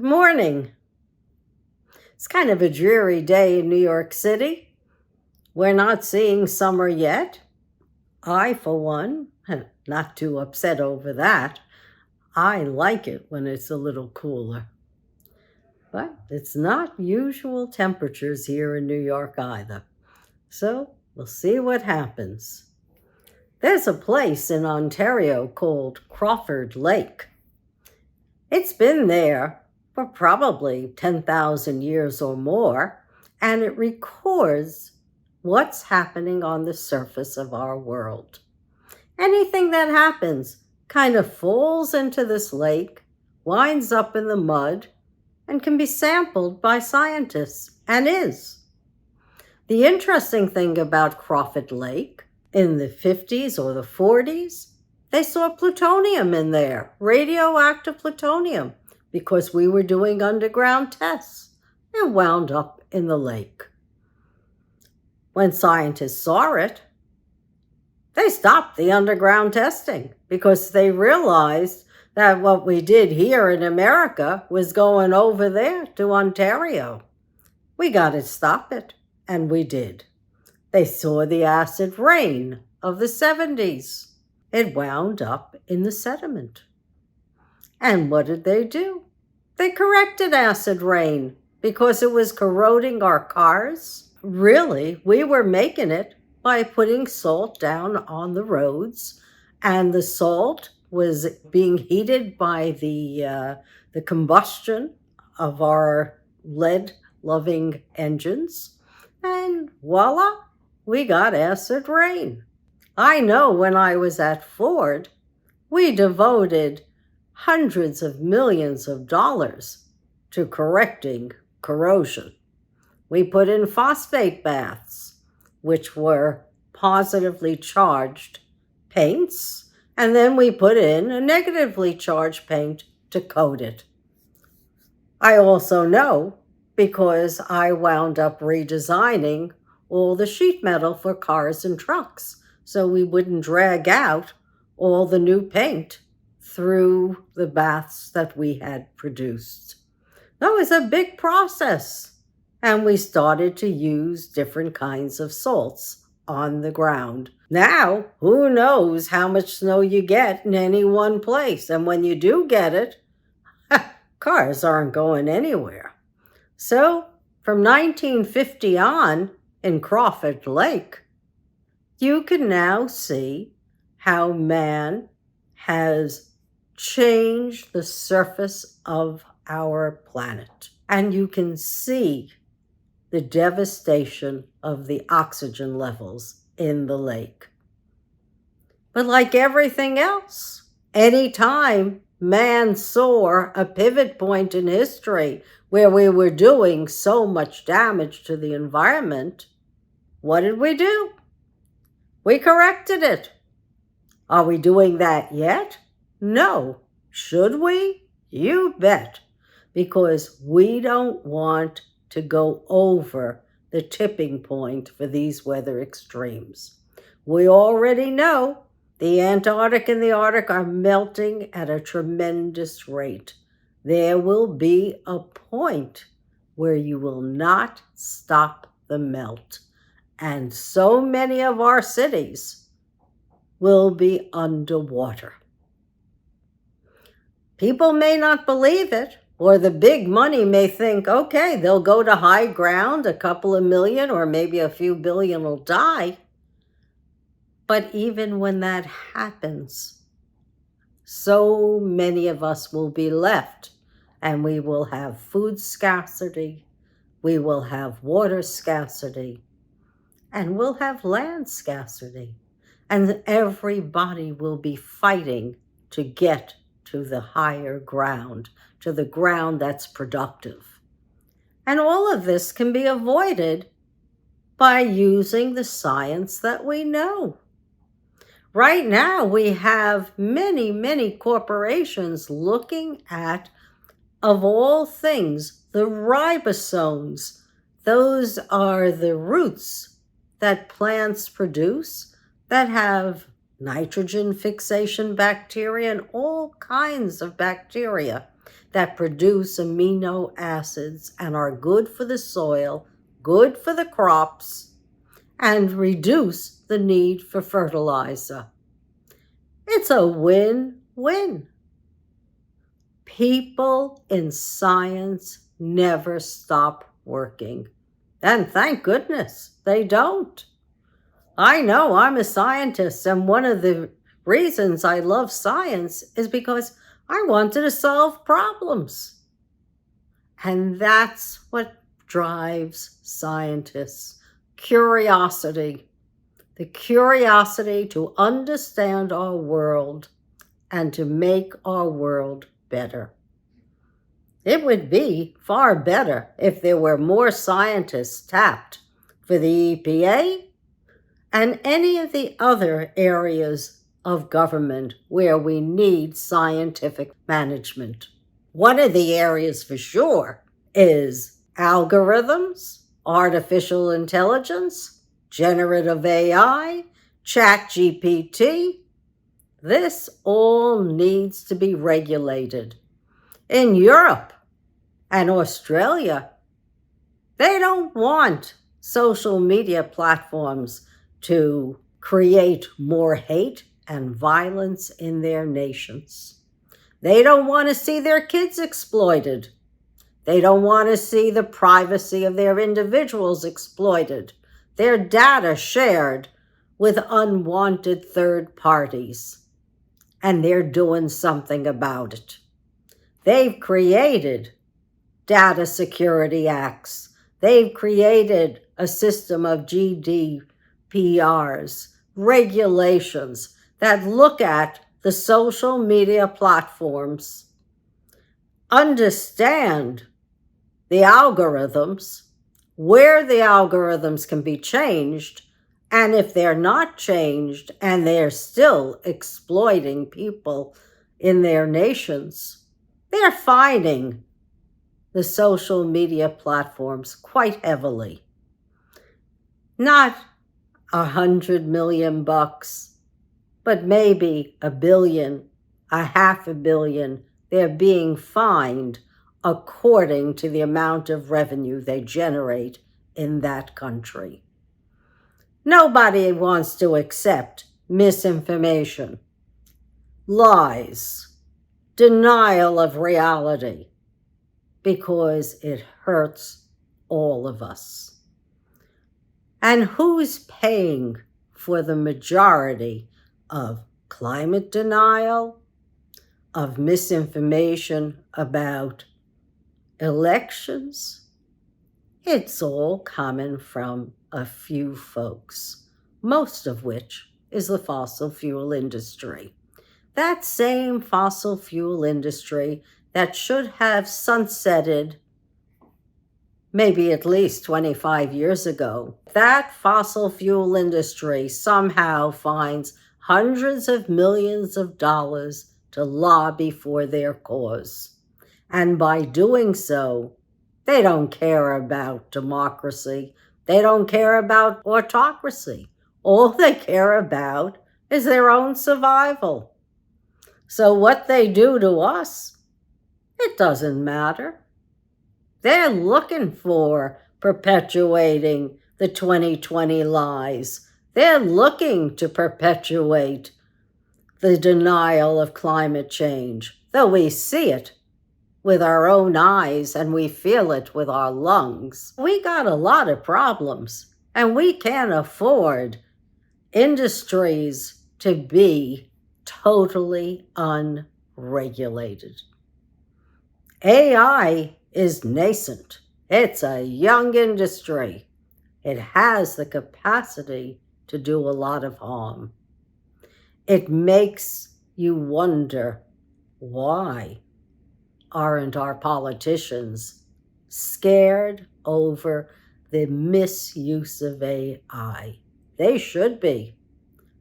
morning. It's kind of a dreary day in New York City. We're not seeing summer yet. I, for one, am not too upset over that. I like it when it's a little cooler. But it's not usual temperatures here in New York either. So we'll see what happens. There's a place in Ontario called Crawford Lake. It's been there for probably 10,000 years or more, and it records what's happening on the surface of our world. Anything that happens kind of falls into this lake, winds up in the mud, and can be sampled by scientists, and is. The interesting thing about Crawford Lake, in the 50s or the 40s, they saw plutonium in there, radioactive plutonium, because we were doing underground tests. It wound up in the lake. When scientists saw it, they stopped the underground testing because they realized that what we did here in America was going over there to Ontario. We got to stop it, and we did. They saw the acid rain of the 70s. It wound up in the sediment. And what did they do? They corrected acid rain because it was corroding our cars. Really, we were making it by putting salt down on the roads, and the salt was being heated by the combustion of our lead-loving engines, and voila, we got acid rain. I know when I was at Ford, we devoted hundreds of millions of dollars to correcting corrosion. We put in phosphate baths, which were positively charged paints, and then we put in a negatively charged paint to coat it. I also know because I wound up redesigning all the sheet metal for cars and trucks so we wouldn't drag out all the new paint through the baths that we had produced. That was a big process. And we started to use different kinds of salts on the ground. Now, who knows how much snow you get in any one place. And when you do get it, cars aren't going anywhere. So, from 1950 on in Crawford Lake, you can now see how man has changed the surface of our planet. And you can see the devastation of the oxygen levels in the lake. But like everything else, anytime man saw a pivot point in history where we were doing so much damage to the environment, what did we do? We corrected it. Are we doing that yet? No. Should we? You bet. Because we don't want to go over the tipping point for these weather extremes. We already know the Antarctic and the Arctic are melting at a tremendous rate. There will be a point where you will not stop the melt. And so many of our cities will be underwater. People may not believe it, or the big money may think, okay, they'll go to high ground, a couple of million or maybe a few billion will die. But even when that happens, so many of us will be left, and we will have food scarcity, we will have water scarcity, and we'll have land scarcity. And everybody will be fighting to get to the higher ground, to the ground that's productive. And all of this can be avoided by using the science that we know. Right now, we have many, many corporations looking at, of all things, the ribosomes. Those are the roots that plants produce that have nitrogen fixation bacteria and all kinds of bacteria that produce amino acids and are good for the soil, good for the crops, and reduce the need for fertilizer. It's a win-win. People in science never stop working. And thank goodness they don't. I know I'm a scientist, and one of the reasons I love science is because I wanted to solve problems. And that's what drives scientists. Curiosity. The curiosity to understand our world and to make our world better. It would be far better if there were more scientists tapped for the EPA and any of the other areas of government where we need scientific management. One of the areas for sure is algorithms, artificial intelligence, generative AI, ChatGPT. This all needs to be regulated. In Europe and Australia, they don't want social media platforms to create more hate and violence in their nations. They don't want to see their kids exploited. They don't want to see the privacy of their individuals exploited, their data shared with unwanted third parties. And they're doing something about it. They've created data security acts. They've created a system of GDPRs, regulations that look at the social media platforms, understand the algorithms, where the algorithms can be changed, and if they're not changed and they're still exploiting people in their nations, they're fining the social media platforms quite heavily. Not $100 million, but maybe $1 billion, $500 million. They're being fined according to the amount of revenue they generate in that country. Nobody wants to accept misinformation, lies, denial of reality, because it hurts all of us. And who's paying for the majority of climate denial, of misinformation about elections? It's all coming from a few folks, most of which is the fossil fuel industry. That same fossil fuel industry that should have sunsetted maybe at least 25 years ago. That fossil fuel industry somehow finds hundreds of millions of dollars to lobby for their cause. And by doing so, they don't care about democracy. They don't care about autocracy. All they care about is their own survival. So what they do to us, it doesn't matter. They're looking for perpetuating the 2020 lies. They're looking to perpetuate the denial of climate change, though we see it with our own eyes and we feel it with our lungs. We got a lot of problems, and we can't afford industries to be totally unregulated. AI is nascent. It's a young industry. It has the capacity to do a lot of harm. It makes you wonder, why aren't our politicians scared over the misuse of AI? They should be.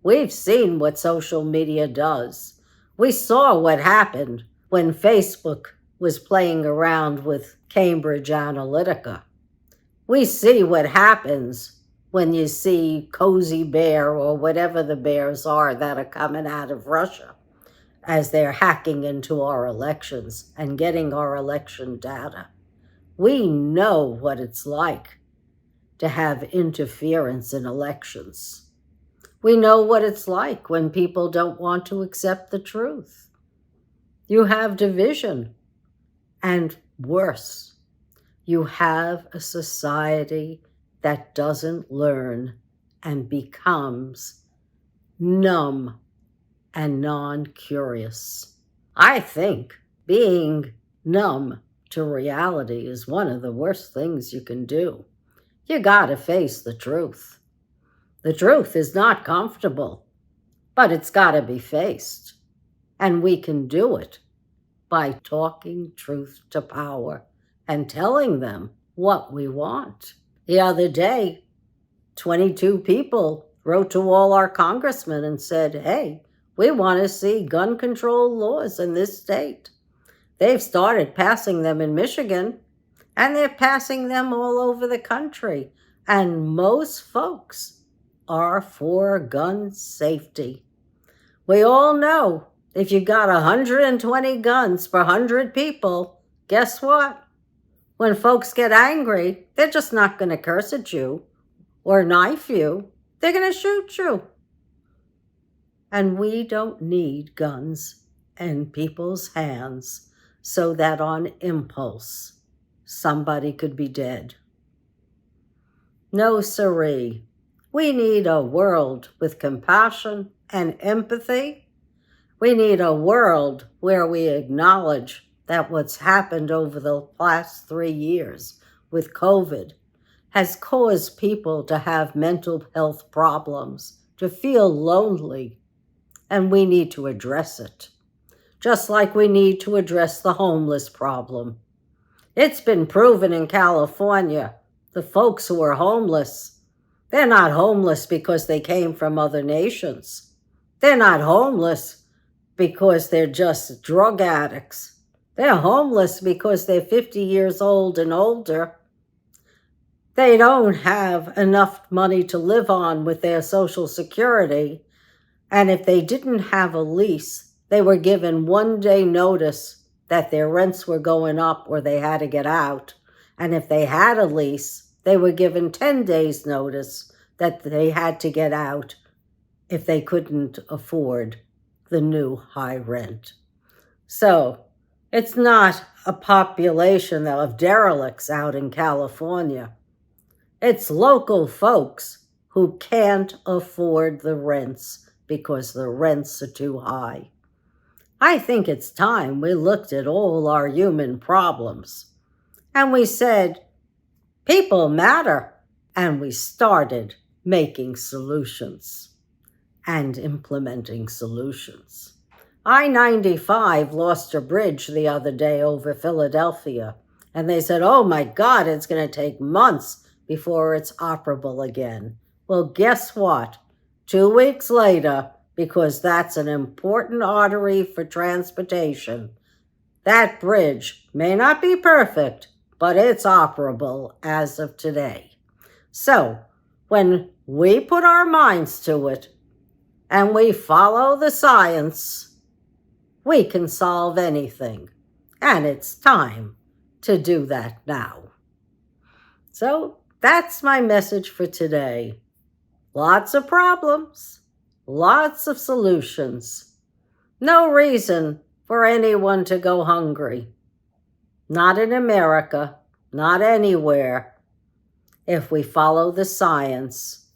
We've seen what social media does. We saw what happened when Facebook was playing around with Cambridge Analytica. We see what happens when you see Cozy Bear or whatever the bears are that are coming out of Russia. as they're hacking into our elections and getting our election data. We know what it's like to have interference in elections. We know what it's like when people don't want to accept the truth. You have division, and worse, you have a society that doesn't learn and becomes numb and non-curious. I think being numb to reality is one of the worst things you can do. You gotta face the truth. The truth is not comfortable, but it's gotta be faced. And we can do it by talking truth to power and telling them what we want. The other day, 22 people wrote to all our congressmen and said, hey, we want to see gun control laws in this state. They've started passing them in Michigan, and they're passing them all over the country. And most folks are for gun safety. We all know if you got 120 guns per 100 people, guess what? When folks get angry, they're just not going to curse at you or knife you. They're going to shoot you. And we don't need guns in people's hands so that on impulse, somebody could be dead. No siree. We need a world with compassion and empathy. We need a world where we acknowledge that what's happened over the last 3 years with COVID has caused people to have mental health problems, to feel lonely, and we need to address it. Just like we need to address the homeless problem. It's been proven in California, the folks who are homeless, they're not homeless because they came from other nations. They're not homeless because they're just drug addicts. They're homeless because they're 50 years old and older. They don't have enough money to live on with their Social Security. And if they didn't have a lease, they were given 1 day notice that their rents were going up or they had to get out. And if they had a lease, they were given 10 days notice that they had to get out if they couldn't afford the new high rent. So it's not a population of derelicts out in California. It's local folks who can't afford the rents because the rents are too high. I think it's time we looked at all our human problems and we said, people matter, and we started making solutions and implementing solutions. I-95 lost a bridge the other day over Philadelphia, and they said, oh my God, it's going to take months before it's operable again. Well, guess what? 2 weeks later, because that's an important artery for transportation, that bridge may not be perfect, but it's operable as of today. So when we put our minds to it and we follow the science, we can solve anything. And it's time to do that now. So that's my message for today. Lots of problems, lots of solutions. No reason for anyone to go hungry. Not in America, not anywhere, if we follow the science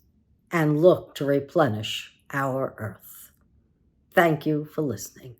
and look to replenish our earth. Thank you for listening.